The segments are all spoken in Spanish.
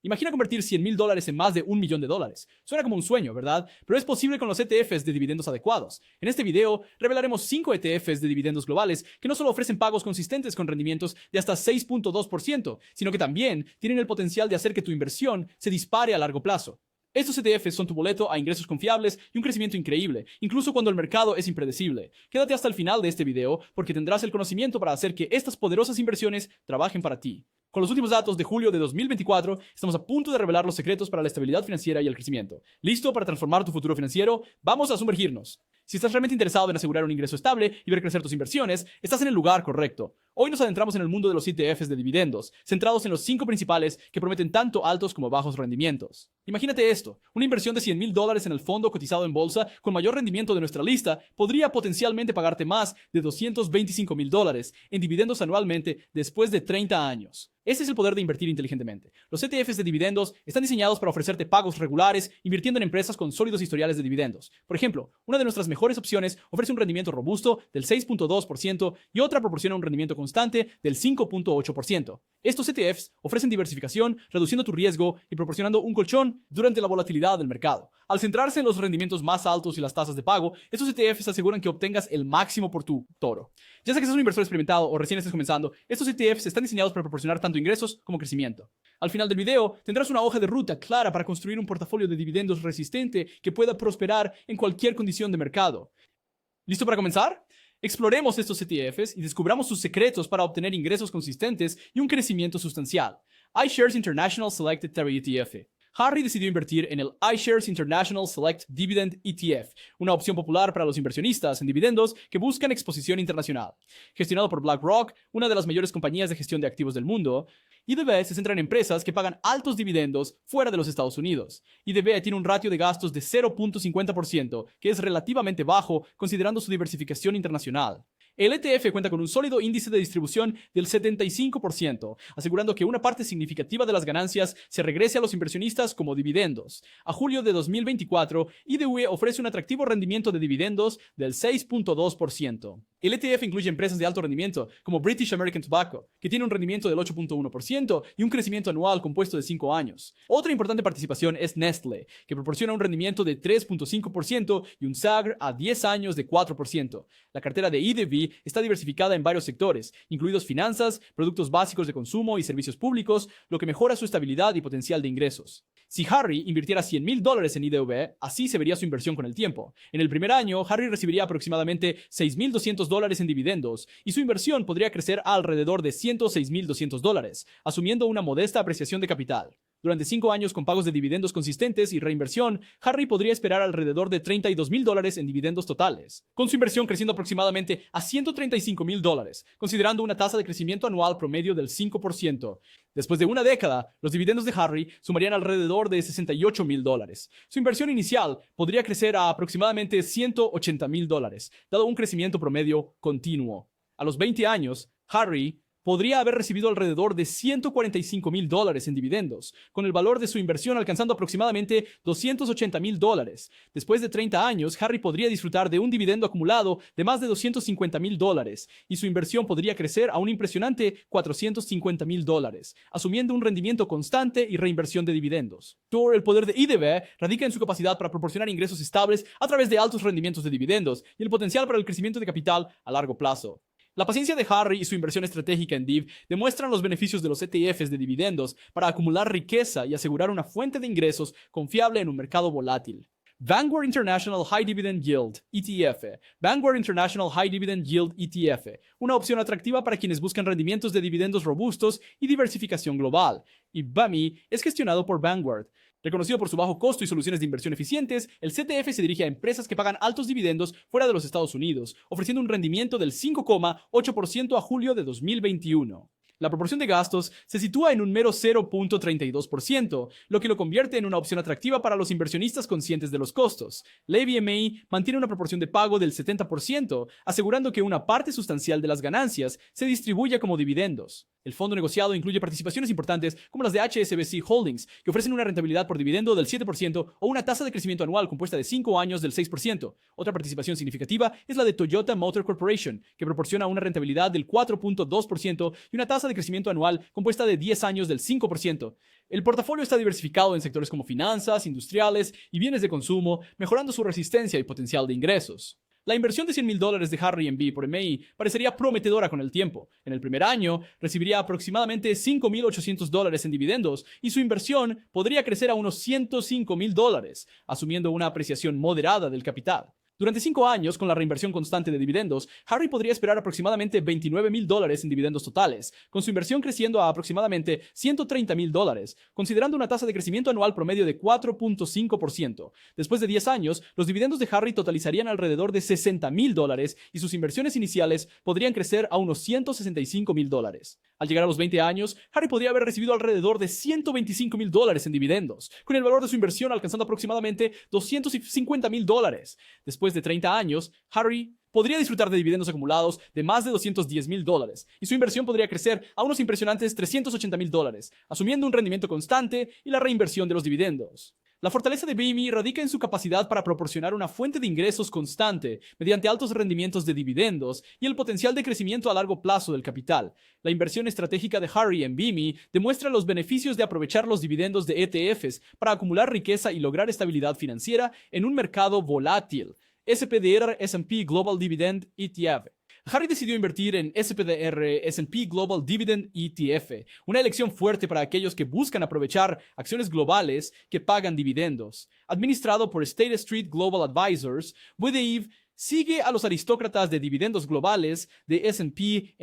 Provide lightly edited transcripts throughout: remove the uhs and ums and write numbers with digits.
Imagina convertir $100,000 en más de $1 millón. Suena como un sueño, ¿verdad? Pero es posible con los ETFs de dividendos adecuados. En este video, revelaremos 5 ETFs de dividendos globales que no solo ofrecen pagos consistentes con rendimientos de hasta 6.2%, sino que también tienen el potencial de hacer que tu inversión se dispare a largo plazo. Estos ETFs son tu boleto a ingresos confiables y un crecimiento increíble, incluso cuando el mercado es impredecible. Quédate hasta el final de este video porque tendrás el conocimiento para hacer que estas poderosas inversiones trabajen para ti. Con los últimos datos de julio de 2024, estamos a punto de revelar los secretos para la estabilidad financiera y el crecimiento. ¿Listo para transformar tu futuro financiero? ¡Vamos a sumergirnos! Si estás realmente interesado en asegurar un ingreso estable y ver crecer tus inversiones, estás en el lugar correcto. Hoy nos adentramos en el mundo de los ETFs de dividendos, centrados en los 5 principales que prometen tanto altos como bajos rendimientos. Imagínate esto, una inversión de $100,000 en el fondo cotizado en bolsa con mayor rendimiento de nuestra lista podría potencialmente pagarte más de $225,000 en dividendos anualmente después de 30 años. Ese es el poder de invertir inteligentemente. Los ETFs de dividendos están diseñados para ofrecerte pagos regulares invirtiendo en empresas con sólidos historiales de dividendos. Por ejemplo, una de nuestras mejores opciones ofrece un rendimiento robusto del 6.2% y otra proporciona un rendimiento constante del 5.8%. Estos ETFs ofrecen diversificación, reduciendo tu riesgo y proporcionando un colchón durante la volatilidad del mercado. Al centrarse en los rendimientos más altos y las tasas de pago, estos ETFs aseguran que obtengas el máximo por tu toro. Ya sea que seas un inversor experimentado o recién estés comenzando, estos ETFs están diseñados para proporcionar tanto ingresos como crecimiento. Al final del video, tendrás una hoja de ruta clara para construir un portafolio de dividendos resistente que pueda prosperar en cualquier condición de mercado. ¿Listo para comenzar? Exploremos estos ETFs y descubramos sus secretos para obtener ingresos consistentes y un crecimiento sustancial. iShares International Selected Terry ETF. Harry decidió invertir en el iShares International Select Dividend ETF, una opción popular para los inversionistas en dividendos que buscan exposición internacional. Gestionado por BlackRock, una de las mayores compañías de gestión de activos del mundo, IDB se centra en empresas que pagan altos dividendos fuera de los Estados Unidos. IDB tiene un ratio de gastos de 0.50%, que es relativamente bajo considerando su diversificación internacional. El ETF cuenta con un sólido índice de distribución del 75%, asegurando que una parte significativa de las ganancias se regrese a los inversionistas como dividendos. A julio de 2024, IDV ofrece un atractivo rendimiento de dividendos del 6.2%. El ETF incluye empresas de alto rendimiento, como British American Tobacco, que tiene un rendimiento del 8.1% y un crecimiento anual compuesto de 5 años. Otra importante participación es Nestlé, que proporciona un rendimiento de 3.5% y un SAGR a 10 años de 4%. La cartera de IDV está diversificada en varios sectores, incluidos finanzas, productos básicos de consumo y servicios públicos, lo que mejora su estabilidad y potencial de ingresos. Si Harry invirtiera $100,000 en IDV, así se vería su inversión con el tiempo. En el primer año, Harry recibiría aproximadamente $6,200 en dividendos y su inversión podría crecer a alrededor de $106,200, asumiendo una modesta apreciación de capital. Durante 5 años con pagos de dividendos consistentes y reinversión, Harry podría esperar alrededor de $32,000 en dividendos totales, con su inversión creciendo aproximadamente a $135,000, considerando una tasa de crecimiento anual promedio del 5%. Después de una década, los dividendos de Harry sumarían alrededor de $68,000. Su inversión inicial podría crecer a aproximadamente $180,000, dado un crecimiento promedio continuo. A los 20 años, Harry podría haber recibido alrededor de $145,000 en dividendos, con el valor de su inversión alcanzando aproximadamente $280,000. Después de 30 años, Harry podría disfrutar de un dividendo acumulado de más de $250,000 y su inversión podría crecer a un impresionante $450,000, asumiendo un rendimiento constante y reinversión de dividendos. El poder de IDB radica en su capacidad para proporcionar ingresos estables a través de altos rendimientos de dividendos y el potencial para el crecimiento de capital a largo plazo. La paciencia de Harry y su inversión estratégica en DIV demuestran los beneficios de los ETFs de dividendos para acumular riqueza y asegurar una fuente de ingresos confiable en un mercado volátil. Vanguard International High Dividend Yield ETF. Vanguard International High Dividend Yield ETF, una opción atractiva para quienes buscan rendimientos de dividendos robustos y diversificación global. Y BAMI es gestionado por Vanguard. Reconocido por su bajo costo y soluciones de inversión eficientes, el CTF se dirige a empresas que pagan altos dividendos fuera de los Estados Unidos, ofreciendo un rendimiento del 5.8% a julio de 2021. La proporción de gastos se sitúa en un mero 0.32%, lo que lo convierte en una opción atractiva para los inversionistas conscientes de los costos. La BMI mantiene una proporción de pago del 70%, asegurando que una parte sustancial de las ganancias se distribuya como dividendos. El fondo negociado incluye participaciones importantes como las de HSBC Holdings, que ofrecen una rentabilidad por dividendo del 7% o una tasa de crecimiento anual compuesta de 5 años del 6%. Otra participación significativa es la de Toyota Motor Corporation, que proporciona una rentabilidad del 4.2% y una tasa de crecimiento anual compuesta de 10 años del 5%. El portafolio está diversificado en sectores como finanzas, industriales y bienes de consumo, mejorando su resistencia y potencial de ingresos. La inversión de $100,000 de Harry N.B. por MEI parecería prometedora con el tiempo. En el primer año, recibiría aproximadamente $5,800 en dividendos y su inversión podría crecer a unos $105,000, asumiendo una apreciación moderada del capital. Durante 5 años, con la reinversión constante de dividendos, Harry podría esperar aproximadamente $29,000 en dividendos totales, con su inversión creciendo a aproximadamente $130,000, considerando una tasa de crecimiento anual promedio de 4.5%. Después de 10 años, los dividendos de Harry totalizarían alrededor de $60,000 y sus inversiones iniciales podrían crecer a unos $165,000. Al llegar a los 20 años, Harry podría haber recibido alrededor de $125,000 en dividendos, con el valor de su inversión alcanzando aproximadamente $250,000. Después de 30 años, Harry podría disfrutar de dividendos acumulados de más de $210,000 y su inversión podría crecer a unos impresionantes $380,000, asumiendo un rendimiento constante y la reinversión de los dividendos. La fortaleza de BME radica en su capacidad para proporcionar una fuente de ingresos constante mediante altos rendimientos de dividendos y el potencial de crecimiento a largo plazo del capital. La inversión estratégica de Harry en BME demuestra los beneficios de aprovechar los dividendos de ETFs para acumular riqueza y lograr estabilidad financiera en un mercado volátil. SPDR S&P Global Dividend ETF. Harry decidió invertir en SPDR S&P Global Dividend ETF, una elección fuerte para aquellos que buscan aprovechar acciones globales que pagan dividendos. Administrado por State Street Global Advisors, WDIV sigue a los aristócratas de dividendos globales de S&P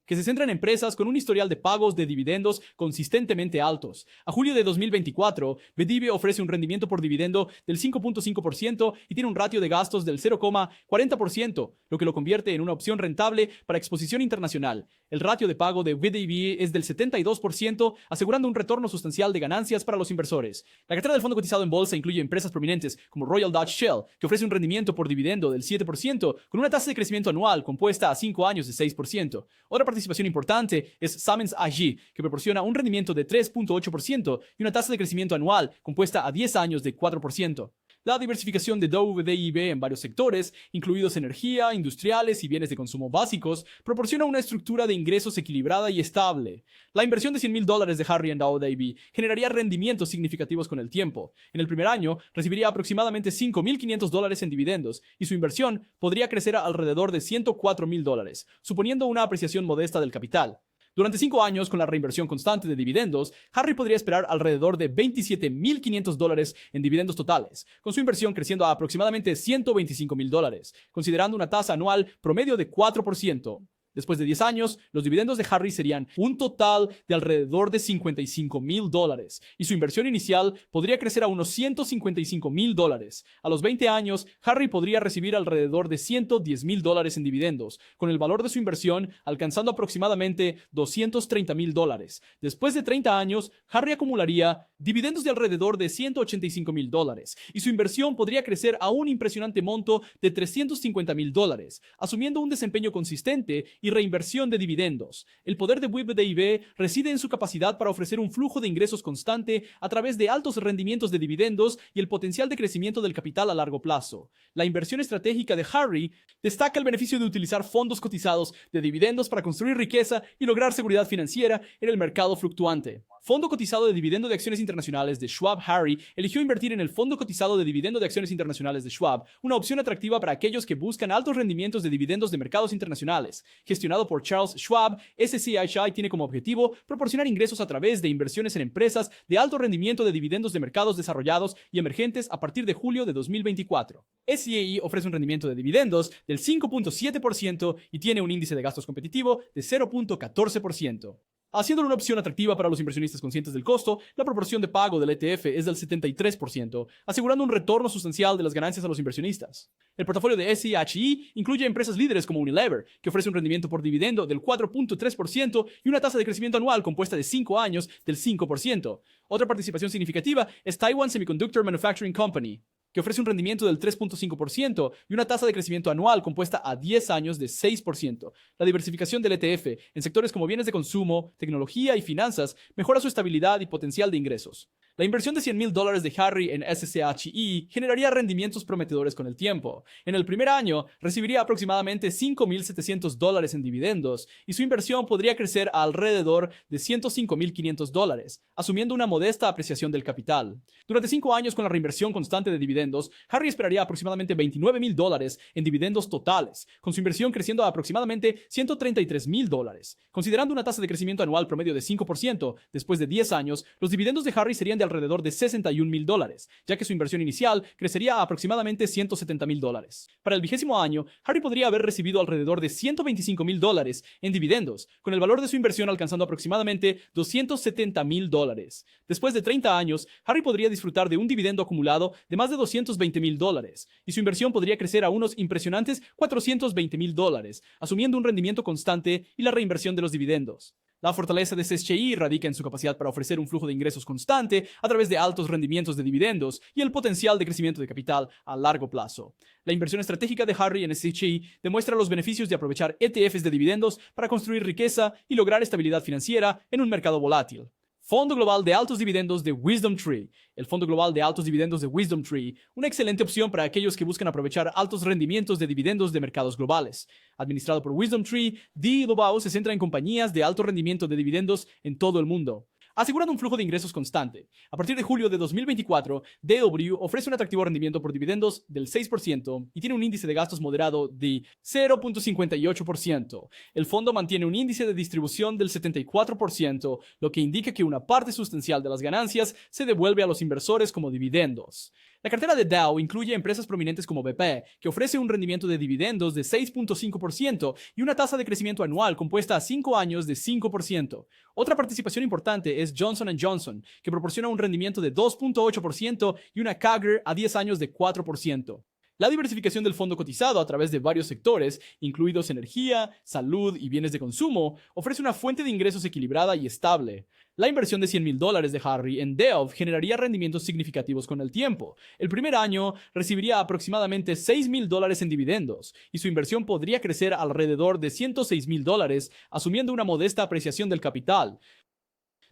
que se centran en empresas con un historial de pagos de dividendos consistentemente altos. A julio de 2024, WDIV ofrece un rendimiento por dividendo del 5.5% y tiene un ratio de gastos del 0,40%, lo que lo convierte en una opción rentable para exposición internacional. El ratio de pago de WDIV es del 72%, asegurando un retorno sustancial de ganancias para los inversores. La cartera del fondo cotizado en bolsa incluye empresas prominentes como Royal Dutch Shell, que ofrece un rendimiento por dividendo del 7%, con una tasa de crecimiento anual compuesta a 5 años de 6%. Otra participación importante es Siemens AG, que proporciona un rendimiento de 3.8% y una tasa de crecimiento anual compuesta a 10 años de 4%. La diversificación de WDIV en varios sectores, incluidos energía, industriales y bienes de consumo básicos, proporciona una estructura de ingresos equilibrada y estable. La inversión de $100,000 de Harry en WDIV generaría rendimientos significativos con el tiempo. En el primer año, recibiría aproximadamente $5,500 en dividendos y su inversión podría crecer a alrededor de $104,000, suponiendo una apreciación modesta del capital. Durante 5 años, con la reinversión constante de dividendos, Harry podría esperar alrededor de $27,500 en dividendos totales, con su inversión creciendo a aproximadamente $125,000, considerando una tasa anual promedio de 4%. Después de 10 años, los dividendos de Harry serían un total de alrededor de $55,000 y su inversión inicial podría crecer a unos $155,000. A los 20 años, Harry podría recibir alrededor de $110,000 en dividendos, con el valor de su inversión alcanzando aproximadamente $230,000. Después de 30 años, Harry acumularía dividendos de alrededor de $185,000 y su inversión podría crecer a un impresionante monto de $350,000, asumiendo un desempeño consistente y reinversión de dividendos. El poder de WDIV reside en su capacidad para ofrecer un flujo de ingresos constante a través de altos rendimientos de dividendos y el potencial de crecimiento del capital a largo plazo. La inversión estratégica de Harry destaca el beneficio de utilizar fondos cotizados de dividendos para construir riqueza y lograr seguridad financiera en el mercado fluctuante. Fondo cotizado de dividendo de acciones internacionales de Schwab. Harry eligió invertir en el fondo cotizado de dividendo de acciones internacionales de Schwab, una opción atractiva para aquellos que buscan altos rendimientos de dividendos de mercados internacionales. Gestionado por Charles Schwab, SCHI tiene como objetivo proporcionar ingresos a través de inversiones en empresas de alto rendimiento de dividendos de mercados desarrollados y emergentes a partir de julio de 2024. SCAI ofrece un rendimiento de dividendos del 5.7% y tiene un índice de gastos competitivo de 0.14%. Haciéndolo una opción atractiva para los inversionistas conscientes del costo, la proporción de pago del ETF es del 73%, asegurando un retorno sustancial de las ganancias a los inversionistas. El portafolio de SCHI incluye empresas líderes como Unilever, que ofrece un rendimiento por dividendo del 4.3% y una tasa de crecimiento anual compuesta de 5 años del 5%. Otra participación significativa es Taiwan Semiconductor Manufacturing Company. que ofrece un rendimiento del 3.5% y una tasa de crecimiento anual compuesta a 10 años de 6%. La diversificación del ETF en sectores como bienes de consumo, tecnología y finanzas mejora su estabilidad y potencial de ingresos. La inversión de $100,000 de Harry en SSHI generaría rendimientos prometedores con el tiempo. En el primer año, recibiría aproximadamente $5,700 en dividendos y su inversión podría crecer a alrededor de $105,500, asumiendo una modesta apreciación del capital. Durante 5 años con la reinversión constante de dividendos, Harry esperaría aproximadamente $29,000 en dividendos totales, con su inversión creciendo a aproximadamente $133,000. Considerando una tasa de crecimiento anual promedio de 5%, después de 10 años, los dividendos de Harry serían de alrededor de $61,000, ya que su inversión inicial crecería a aproximadamente $170,000. Para el 20º año, Harry podría haber recibido alrededor de $125,000 en dividendos, con el valor de su inversión alcanzando aproximadamente $270,000. Después de 30 años, Harry podría disfrutar de un dividendo acumulado de más de $220,000, y su inversión podría crecer a unos impresionantes $420,000, asumiendo un rendimiento constante y la reinversión de los dividendos. La fortaleza de SSHI radica en su capacidad para ofrecer un flujo de ingresos constante a través de altos rendimientos de dividendos y el potencial de crecimiento de capital a largo plazo. La inversión estratégica de Harry en SSHI demuestra los beneficios de aprovechar ETFs de dividendos para construir riqueza y lograr estabilidad financiera en un mercado volátil. Fondo Global de Altos Dividendos de WisdomTree. El Fondo Global de Altos Dividendos de WisdomTree, una excelente opción para aquellos que buscan aprovechar altos rendimientos de dividendos de mercados globales. Administrado por WisdomTree, DWO se centra en compañías de alto rendimiento de dividendos en todo el mundo, asegurando un flujo de ingresos constante. A partir de julio de 2024, DW ofrece un atractivo rendimiento por dividendos del 6% y tiene un índice de gastos moderado de 0.58%. El fondo mantiene un índice de distribución del 74%, lo que indica que una parte sustancial de las ganancias se devuelve a los inversores como dividendos. La cartera de Dow incluye empresas prominentes como BP, que ofrece un rendimiento de dividendos de 6.5% y una tasa de crecimiento anual compuesta a 5 años de 5%. Otra participación importante es Johnson & Johnson, que proporciona un rendimiento de 2.8% y una CAGR a 10 años de 4%. La diversificación del fondo cotizado a través de varios sectores, incluidos energía, salud y bienes de consumo, ofrece una fuente de ingresos equilibrada y estable. La inversión de $100,000 de Harry en DEOV generaría rendimientos significativos con el tiempo. El primer año recibiría aproximadamente $6,000 en dividendos, y su inversión podría crecer alrededor de $106,000, asumiendo una modesta apreciación del capital.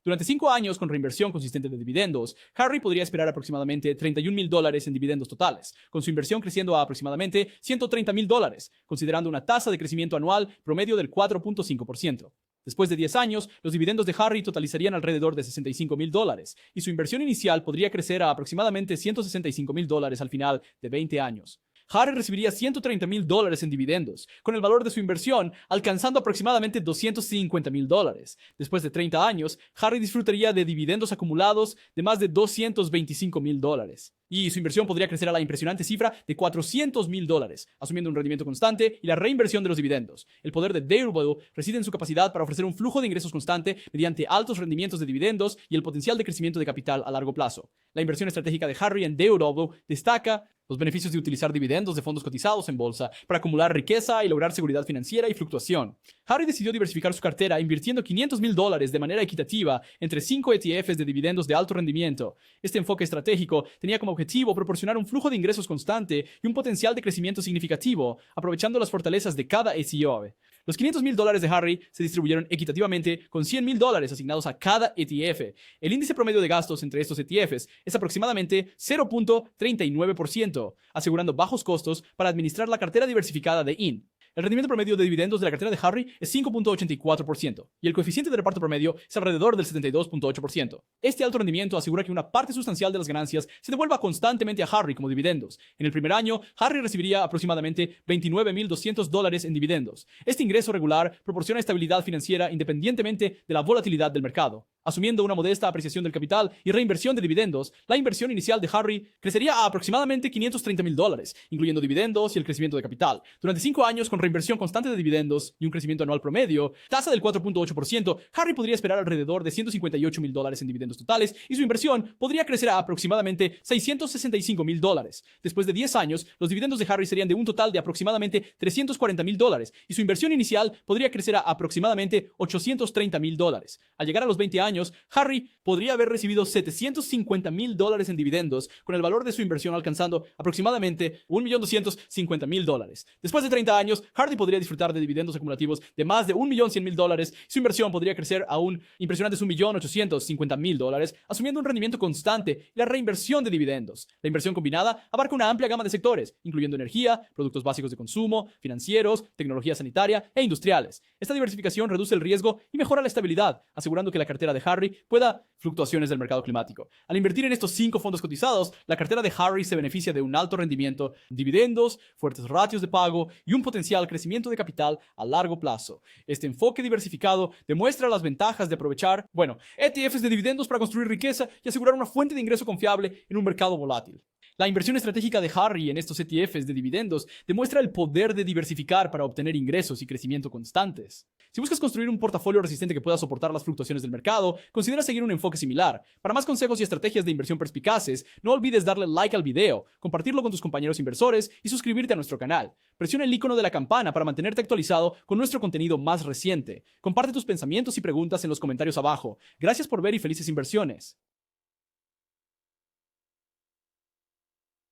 Durante 5 años con reinversión consistente de dividendos, Harry podría esperar aproximadamente $31,000 en dividendos totales, con su inversión creciendo a aproximadamente $130,000, considerando una tasa de crecimiento anual promedio del 4.5%. Después de 10 años, los dividendos de Harry totalizarían alrededor de $65,000, y su inversión inicial podría crecer a aproximadamente $165,000 al final de 20 años. Harry recibiría $130,000 en dividendos, con el valor de su inversión alcanzando aproximadamente $250,000. Después de 30 años, Harry disfrutaría de dividendos acumulados de más de $225,000. Y su inversión podría crecer a la impresionante cifra de $400,000, asumiendo un rendimiento constante y la reinversión de los dividendos. El poder de DW reside en su capacidad para ofrecer un flujo de ingresos constante mediante altos rendimientos de dividendos y el potencial de crecimiento de capital a largo plazo. La inversión estratégica de Harry en DW destaca los beneficios de utilizar dividendos de fondos cotizados en bolsa para acumular riqueza y lograr seguridad financiera y fluctuación. Harry decidió diversificar su cartera invirtiendo $500,000 de manera equitativa entre 5 ETFs de dividendos de alto rendimiento. Este enfoque estratégico tenía como objetivo proporcionar un flujo de ingresos constante y un potencial de crecimiento significativo, aprovechando las fortalezas de cada ETF. Los $500,000 de Harry se distribuyeron equitativamente con $100,000 asignados a cada ETF. El índice promedio de gastos entre estos ETFs es aproximadamente 0.39%, asegurando bajos costos para administrar la cartera diversificada de IN. El rendimiento promedio de dividendos de la cartera de Harry es 5.84% y el coeficiente de reparto promedio es alrededor del 72.8%. Este alto rendimiento asegura que una parte sustancial de las ganancias se devuelva constantemente a Harry como dividendos. En el primer año, Harry recibiría aproximadamente $29,200 en dividendos. Este ingreso regular proporciona estabilidad financiera independientemente de la volatilidad del mercado. Asumiendo una modesta apreciación del capital y reinversión de dividendos, la inversión inicial de Harry crecería a aproximadamente $530,000, incluyendo dividendos y el crecimiento de capital. Durante 5 años con reinversión constante de dividendos y un crecimiento anual promedio, tasa del 4.8%, Harry podría esperar alrededor de $158,000 en dividendos totales y su inversión podría crecer a aproximadamente $665,000. Después de 10 años, los dividendos de Harry serían de un total de aproximadamente $340,000 y su inversión inicial podría crecer a aproximadamente $830,000. Al llegar a los 20 años, años, Harry podría haber recibido $750,000 en dividendos, con el valor de su inversión alcanzando aproximadamente $1,250,000. Después de 30 años, Hardy podría disfrutar de dividendos acumulativos de más de $1,100,000 y su inversión podría crecer a un impresionante $1,850,000, asumiendo un rendimiento constante y la reinversión de dividendos. La inversión combinada abarca una amplia gama de sectores, incluyendo energía, productos básicos de consumo, financieros, tecnología sanitaria e industriales. Esta diversificación reduce el riesgo y mejora la estabilidad, asegurando que la cartera de Harry pueda fluctuaciones del mercado climático. Al invertir en estos 5 fondos cotizados, la cartera de Harry se beneficia de un alto rendimiento, dividendos, fuertes ratios de pago y un potencial crecimiento de capital a largo plazo. Este enfoque diversificado demuestra las ventajas de aprovechar, ETFs de dividendos para construir riqueza y asegurar una fuente de ingreso confiable en un mercado volátil. La inversión estratégica de Harry en estos ETFs de dividendos demuestra el poder de diversificar para obtener ingresos y crecimiento constantes. Si buscas construir un portafolio resistente que pueda soportar las fluctuaciones del mercado, considera seguir un enfoque similar. Para más consejos y estrategias de inversión perspicaces, no olvides darle like al video, compartirlo con tus compañeros inversores y suscribirte a nuestro canal. Presiona el icono de la campana para mantenerte actualizado con nuestro contenido más reciente. Comparte tus pensamientos y preguntas en los comentarios abajo. Gracias por ver y felices inversiones.